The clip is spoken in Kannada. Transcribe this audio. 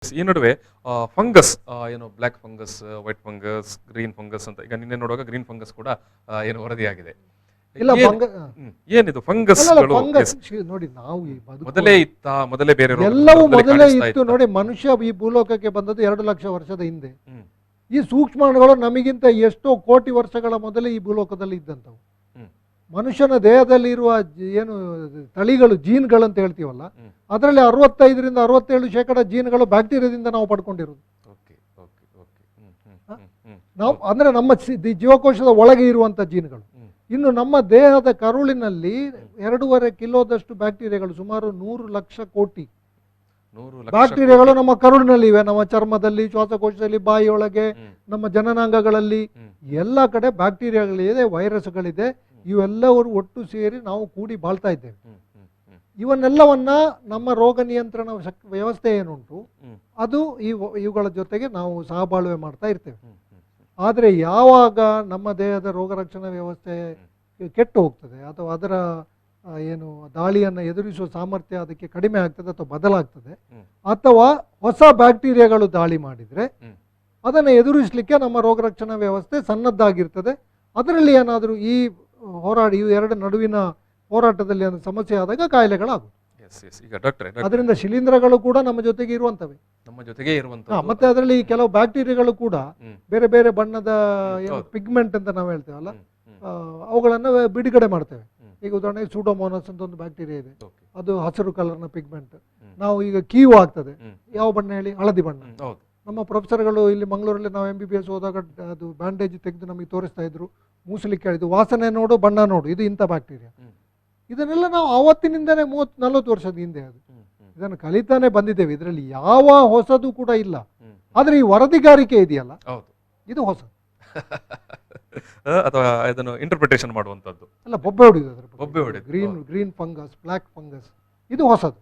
ಈ ನಡುವೆ ಫಂಗಸ್ ಏನು black fungus, white fungus, green fungus ಅಂತ ಈಗ ನಿನ್ನೆ ನೋಡುವಾಗ ಗ್ರೀನ್ ಫಂಗಸ್ ಕೂಡ ಏನು ವರದಿಯಾಗಿದೆ. ಇಲ್ಲ ಏನಿದು ಫಂಗಸ್ಗಳು? ನೋಡಿ ನಾವು ಈ ಮೊದಲೇ ಇತ್ತ, ಮೊದಲೇ ಬೇರೆ ಎಲ್ಲವೂ ಮೊದಲೇ ಇತ್ತು. ನೋಡಿ, ಮನುಷ್ಯ ಈ ಭೂಲೋಕಕ್ಕೆ ಬಂದದ್ದು 2 ಲಕ್ಷ ವರ್ಷದ ಹಿಂದೆ. ಈ ಸೂಕ್ಷ್ಮಾಣುಗಳು ನಮಗಿಂತ ಎಷ್ಟೋ ಕೋಟಿ ವರ್ಷಗಳ ಮೊದಲೇ ಈ ಭೂಲೋಕದಲ್ಲಿ ಇದ್ದಂಥವು. ಮನುಷ್ಯನ ದೇಹದಲ್ಲಿ ಇರುವ ಏನು ತಳಿಗಳು, ಜೀನ್ಗಳಂತ ಹೇಳ್ತೀವಲ್ಲ, ಅದರಲ್ಲಿ 65ರಿಂದ 67% ಜೀನ್ಗಳು ಬ್ಯಾಕ್ಟೀರಿಯಾದಿಂದ ನಾವು ಪಡ್ಕೊಂಡಿರೋದು. ನಾವು ಅಂದ್ರೆ ನಮ್ಮ ಜೀವಕೋಶದ ಒಳಗೆ ಇರುವಂತ ಜೀನ್ಗಳು. ಇನ್ನು ನಮ್ಮ ದೇಹದ ಕರುಳಿನಲ್ಲಿ 2.5 ಕಿಲೋದಷ್ಟು ಬ್ಯಾಕ್ಟೀರಿಯಾಗಳು, ಸುಮಾರು 100 ಲಕ್ಷ ಕೋಟಿ ಬ್ಯಾಕ್ಟೀರಿಯಾಗಳು ನಮ್ಮ ಕರುಳಿನಲ್ಲಿ ಇವೆ. ನಮ್ಮ ಚರ್ಮದಲ್ಲಿ, ಶ್ವಾಸಕೋಶದಲ್ಲಿ, ಬಾಯಿಯೊಳಗೆ, ನಮ್ಮ ಜನನಾಂಗಗಳಲ್ಲಿ ಎಲ್ಲ ಕಡೆ ಬ್ಯಾಕ್ಟೀರಿಯಾಗಳಿದೆ, ವೈರಸ್ಗಳಿದೆ. ಇವೆಲ್ಲವರು ಒಟ್ಟು ಸೇರಿ ನಾವು ಕೂಡಿ ಬಾಳ್ತಾ ಇದ್ದೇವೆ. ಇವನ್ನೆಲ್ಲವನ್ನ ನಮ್ಮ ರೋಗ ನಿಯಂತ್ರಣ ವ್ಯವಸ್ಥೆ ಏನುಂಟು ಅದು ಇವುಗಳ ಜೊತೆಗೆ ನಾವು ಸಹಬಾಳ್ವೆ ಮಾಡ್ತಾ ಇರ್ತೇವೆ. ಆದರೆ ಯಾವಾಗ ನಮ್ಮ ದೇಹದ ರೋಗ ರಕ್ಷಣಾ ವ್ಯವಸ್ಥೆ ಕೆಟ್ಟು ಹೋಗ್ತದೆ ಅಥವಾ ಅದರ ಏನು ದಾಳಿಯನ್ನು ಎದುರಿಸುವ ಸಾಮರ್ಥ್ಯ ಅದಕ್ಕೆ ಕಡಿಮೆ ಆಗ್ತದೆ ಅಥವಾ ಬದಲಾಗ್ತದೆ, ಅಥವಾ ಹೊಸ ಬ್ಯಾಕ್ಟೀರಿಯಾಗಳು ದಾಳಿ ಮಾಡಿದರೆ ಅದನ್ನು ಎದುರಿಸಲಿಕ್ಕೆ ನಮ್ಮ ರೋಗ ರಕ್ಷಣಾ ವ್ಯವಸ್ಥೆ ಸನ್ನದ್ಧಾಗಿರ್ತದೆ. ಅದರಲ್ಲಿ ಏನಾದರೂ ಈ ಎರಡು ನಡುವಿನ ಹೋರಾಟದಲ್ಲಿ ಒಂದು ಸಮಸ್ಯೆ ಆದಾಗ ಕಾಯಿಲೆಗಳಾಗುವುದು. ಅದರಿಂದ ಶಿಲೀಂಧ್ರಗಳು ಕೂಡ ನಮ್ಮ ಜೊತೆಗೆ ಇರುವಂತವೆ, ಮತ್ತೆ ಅದರಲ್ಲಿ ಕೆಲವು ಬ್ಯಾಕ್ಟೀರಿಯಾಗಳು ಕೂಡ ಬೇರೆ ಬೇರೆ ಬಣ್ಣದ ಪಿಗ್ಮೆಂಟ್ ಅಂತ ನಾವು ಹೇಳ್ತೇವಲ್ಲ, ಅವುಗಳನ್ನು ಬಿಡುಗಡೆ ಮಾಡ್ತೇವೆ. ಈಗ ಉದಾಹರಣೆಗೆ ಸೂಡೋಮೋನಸ್ ಅಂತ ಒಂದು ಬ್ಯಾಕ್ಟೀರಿಯಾ ಇದೆ, ಅದು ಹಸಿರು ಕಲರ್ನ ಪಿಗ್ಮೆಂಟ್. ನಾವು ಈಗ ಕೀವು ಆಗ್ತದೆ, ಯಾವ ಬಣ್ಣ ಹೇಳಿ? ಹಳದಿ ಬಣ್ಣ. ನಮ್ಮ ಪ್ರೊಫೆಸರ್ಗಳು ಇಲ್ಲಿ ಮಂಗಳೂರಲ್ಲಿ ನಾವು MBBS ಹೋದಾಗ ಅದು ಬ್ಯಾಂಡೇಜ್ ತೆಗೆದು ನಮಗೆ ತೋರಿಸ್ತಾ ಇದ್ರು, ಮೂಸಲಿಕ್ಕೆ ಹೇಳಿದ್ದು, ವಾಸನೆ ನೋಡು, ಬಣ್ಣ ನೋಡು, ಇದು ಇಂಥ ಬ್ಯಾಕ್ಟೀರಿಯಾ. ಇದನ್ನೆಲ್ಲ ನಾವು ಆವತ್ತಿನಿಂದನೇ 30-40 ವರ್ಷದ ಹಿಂದೆ ಇದನ್ನು ಕಲಿತಾನೆ ಬಂದಿದ್ದೇವೆ. ಇದರಲ್ಲಿ ಯಾವ ಹೊಸದು ಕೂಡ ಇಲ್ಲ. ಆದ್ರೆ ಈ ವರದಿಗಾರಿಕೆ ಇದೆಯಲ್ಲ, ಇದು ಹೊಸ ಅಥವಾ ಇದನ್ನು ಇಂಟರ್ಪ್ರಿಟೇಷನ್ ಮಾಡುವಂತದ್ದು ಅಲ್ಲ, ಬೊಬ್ಬೆ ಹೊಡೆಯುವುದು. ಗ್ರೀನ್ ಫಂಗಸ್, ಬ್ಲ್ಯಾಕ್ ಫಂಗಸ್, ಇದು ಹೊಸದು.